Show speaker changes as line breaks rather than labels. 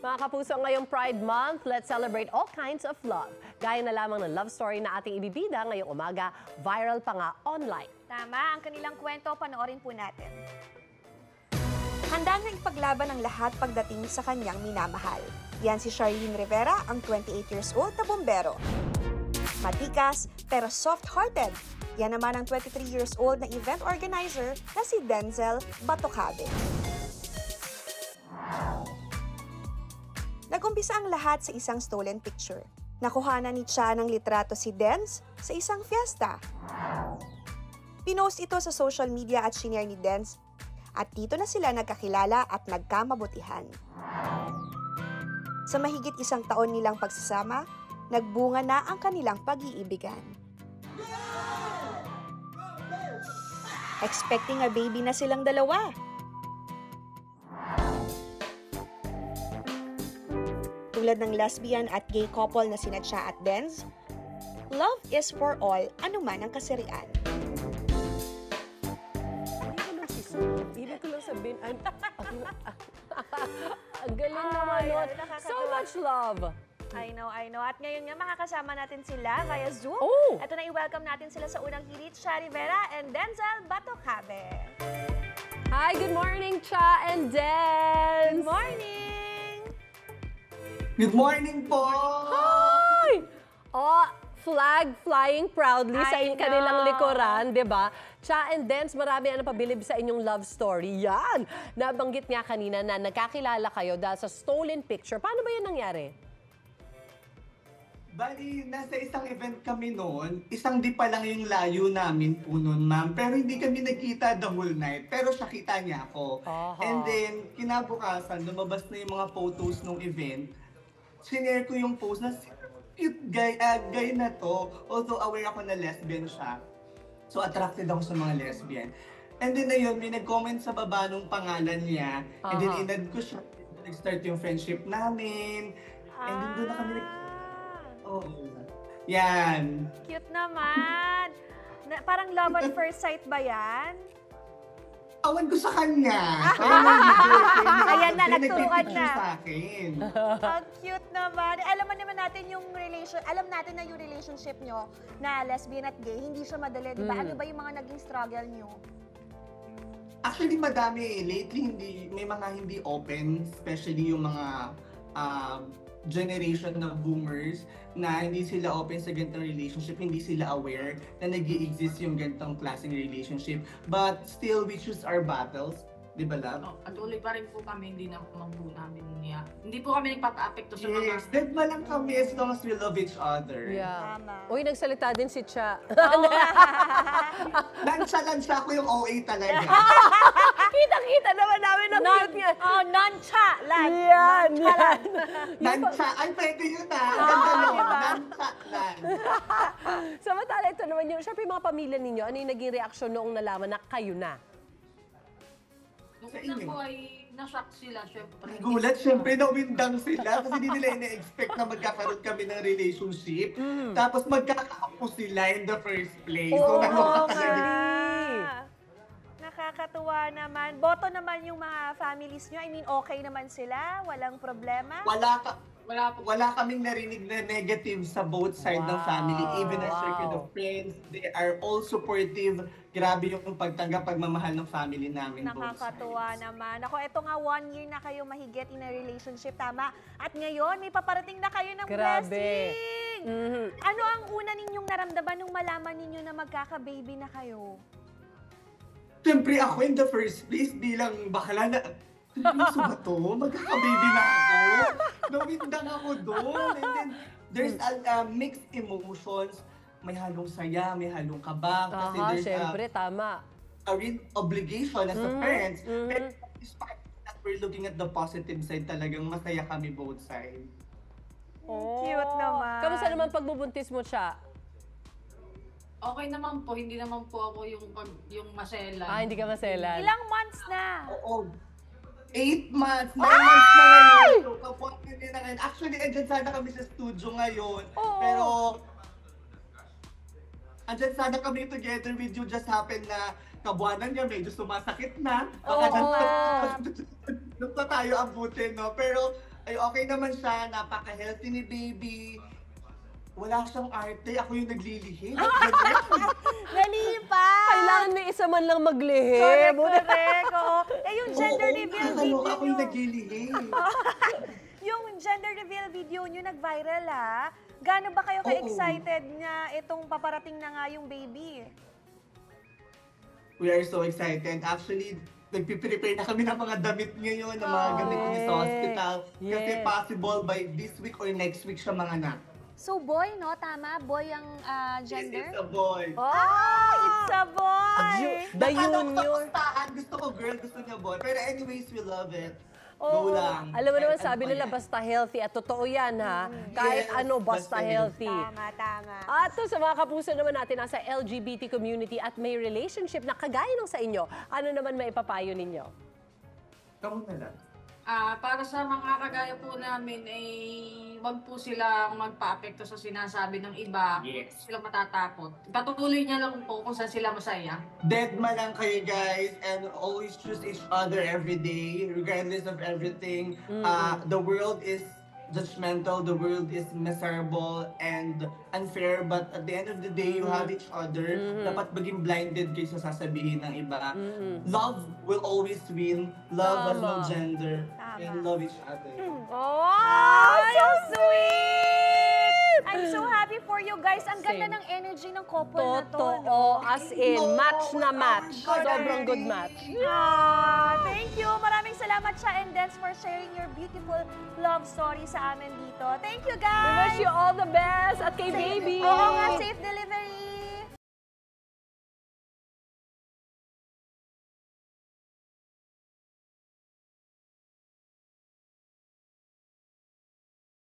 Mga kapuso, ngayong Pride Month, let's celebrate all kinds of love. Gaya na lamang ng love story na ating ibibida ngayong umaga, viral pa nga online.
Tama, ang kanilang kwento, panoorin po natin.
Handa nang ipaglaban ang lahat pagdating sa kanyang minamahal. Yan si Charlene Rivera, ang 28 years old na bombero. Matikas pero soft-hearted. Yan naman ang 23 years old na event organizer na si Denzel Batocabe. Nag-umpisa ang lahat sa isang stolen picture. Nakuhanan ni Cha ng litrato si Denz sa isang fiesta. Pinost ito sa social media at shinare ni Denz at dito na sila nagkakilala at nagkamabutihan. Sa mahigit isang taon nilang pagsasama, nagbunga na ang kanilang pag-iibigan. Expecting a baby na silang dalawa. Tulad ng lesbian at gay couple na sina Cha at Denz, love is for all, anuman ang kasarian.
Ibig ko lang sabihin, ang galing naman nun. So much love.
I know. At ngayon nga, makakasama natin sila via Zoom.
Oh!
Ito na, i-welcome natin sila sa unang hirit, Cha Rivera and Denzel Batocabe.
Hi, good morning, Cha and Denz.
Good morning!
Good morning po!
Hi! Oh, flag flying proudly sa
I
kanilang
know.
likuran, di ba? Cha and Denz, marami ang napabilib sa inyong love story. Yan! Nabanggit nga kanina na nagkakilala kayo dahil sa stolen picture. Paano ba yan nangyari?
Bali, nasa isang event kami noon, isang di pa lang yung layo namin po noon, ma'am. Pero hindi kami nagkita the whole night. Pero siya kita niya ako.
Aha.
And then, kinabukasan, lumabas na yung mga photos ng event. Sinare ko yung post na cute guy na to. Although aware ako na lesbian siya. So, attracted ako sa mga lesbian. And then na yun, may nag-comment sa baba nung pangalan niya. And then,
Aha.
inad ko siya. Nag-start yung friendship namin. And then, doon na kami Oh, yan.
Cute naman. Parang love at first sight ba yan?
Awan ko sa kanya.
Ayan na, nagturuan na.
Sa akin.
Ang cute naman. Alam natin yung alam natin na yung relationship nyo na lesbian at gay, hindi siya madali, di ba? Ano ba yung mga naging struggle nyo?
Actually, madami. Lately, may mga hindi open, especially yung mga generation na boomers na hindi sila open sa ganitong relationship, hindi sila aware na nag-i-exist yung ganitong klaseng relationship. But still, we choose our battles. Di ba, love?
Oh, patuloy pa rin po kami, hindi naman po namin niya. Hindi po kami nagpapa-apekto sa mga...
Yes, dead ba lang kami as long as we love each other.
Yeah.
Tama.
Uy, nagsalita din si Cha.
Lansya ako yung OA talaga.
Kitang-kita naman namin ang cute niya.
Oh, non-cha. Like,
Yan,
non-cha lang.
Lansya. Ay, pwede yun ah. Ganda nun.
diba?
Lansya lang.
Samantala, ito naman yung, syempre yung mga pamilya ninyo, ano yung naging reaksyon noong nalaman na kayo na?
Nung
Sa
una
inyo?
po ay na-shock sila, syempre.
Gulat, syempre nawindang sila kasi hindi nila ina-expect na magkakaroon kami ng relationship. Tapos magkakaapo sila in the first place. So,
Oo,
nakakatawa.
Ah, nakakatuwa naman. Boto naman yung mga families nyo. I mean, okay naman sila? Walang problema?
Wala kaming narinig na negative sa both side ng family. Even our circle of friends, they are all supportive. Grabe yung pagtanggap, pagmamahal ng family namin.
Nakakatuwa naman. Ako, eto nga 1 year na kayo mahigit in a relationship, tama? At ngayon, may paparating na kayo ng
Grabe.
blessing! Ano ang una ninyong naramdaman nung malaman ninyo na magkaka-baby na kayo?
Siyempre ako in the first place, bilang bakla na, seryoso ba to? Magkaka-baby na ako? Nawindang ako doon. And then, there's a mixed emotions. May halong saya, may halong kaba. Kasi
Aha,
there's
syempre, tama.
a real obligation as a parents. Pero despite that, we're looking at the positive side talagang masaya kami both sides.
Cute naman.
Kamusta naman pagbubuntis mo siya?
Okay naman po, hindi naman po ako yung masela.
Ah, hindi ka maselan.
Ilang months na?
Oo. 8 months, 9 months na ngayon. So, kapag hindi na ngayon. Actually, andyan sana kami sa studio ngayon.
Oo.
Pero, andyan sana kami together with you. Just happened na kabuanan niya medyo sumasakit na. Baka
Oo.
doon pa tayo abutin, no? Pero, Ay, okay naman siya. Napaka-healthy ni baby. Wala siyang arte. Ako yung naglilihi.
Nalipas!
Kailangan may isa man lang maglihi.
Correct,
Buti-
correct. Oo. Eh, yung gender reveal video
Ako yung
nyo.
naglilihi.
Yung gender reveal video nyo nag-viral ha. Gaano ba kayo ka-excited na itong paparating na nga yung baby?
We are so excited. Actually, nagpiprepare na kami ng mga damit ngayon, ng mga gamit niya sa hospital. Kasi
Yes.
possible by this week or next week siya mga anak.
So boy, no? Tama? Boy ang gender?
Yes, it's a boy.
Oh, it's a boy!
The
Nakala ko sa
Junior.
pustahan, gusto ko girl, gusto niya boy. Pero anyways, we love it.
Oo.
Go lang.
Alam mo naman,
Kahit
sabi
ano
nila
pa yan.
basta healthy at totoo yan ha. Kahit
Yes,
ano, basta
basta
healthy.
Tama, tama.
At to, sa mga kapuso naman natin nasa LGBT community at may relationship na kagaya ng sa inyo, ano naman maipapayo ninyo?
Kamu na lang.
Para sa mga kagaya po namin, wag po silang magpa-apekto sa sinasabi ng iba.
Yes.
Huwag sila matatakot. Patuloy niya lang po kung saan sila masaya.
Deadma lang kayo guys and always choose each other every day regardless of everything. The world is judgmental, the world is miserable and unfair, but at the end of the day, you have each other. Dapat maging blinded kayo sa sasabihin ng iba. Love will always win. Love has no
Tama.
gender.
Tama.
And love each other.
Oh, so sweet! I'm so happy for you guys. Ang ganda
Same.
ng energy ng couple na to.
Totoo,
No?
as in, match na match.
Correct.
Sobrang good match.
Thank you. Maraming salamat siya and Dance for sharing your beautiful love story sa amin dito. Thank you,
We
guys!
wish you all the best at kay baby.
Oo nga, safe delivery!